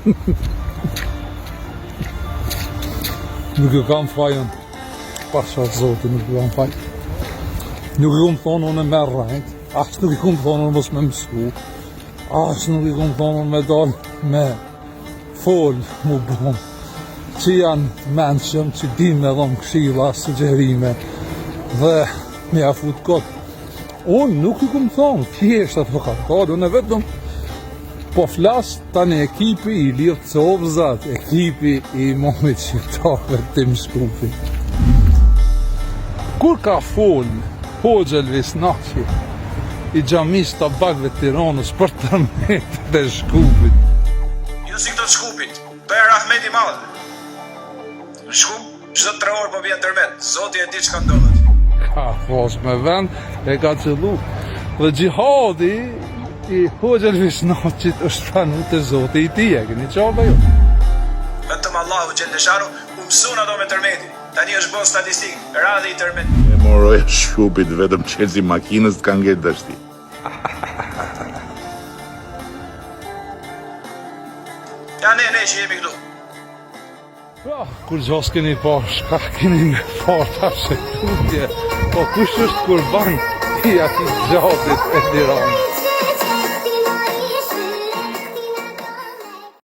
Nuk e kam fajën, pasha zotë, nuk e kam fajën. Nuk e kom thonë unë me rrejt, ashtë nuk e kom thonë unë mos me mësu, ashtë nuk e kom thonë unë me dalë me folë, mu bon, që janë menqëm, që din me dhonë këshilla, sugjerime, dhe me afut kotë. Unë nuk i kom thonë, thjesht atë përkatarë, unë e vetëm po flasë tani ekipi i Lirë Covzat, ekipi i momit shqiptarëve Tim Shkupi. Kur ka folë Hoxha Elvis Naçi i xhamisë të Bagëve të Tiranës për tërmetet e Shkupit. Jo si këto të Shkupit, për Ahmeti Madh. Në Shkup, çdo 3 orë po vjen tërmet, Zoti e di çka ndodhet. Ka fos me vend, e ka qëllu. Dhe gjihadi i Hoxha Elvis Naçit është pranu të Zoti i tij, e keni qartë jo? Vetëm Allahu Gjellësharu u mësun ato me tërmeti. Tani është bo statistik, radhe i tërmet. E moroj Shkupit, vetëm qelësi makinës të kanë ngejtë dështi. Ja ne që jemi këtu. Kur gjas keni pa, shka keni me fata se tutje. Po kush është kurban i ati gjatit e Tiranës?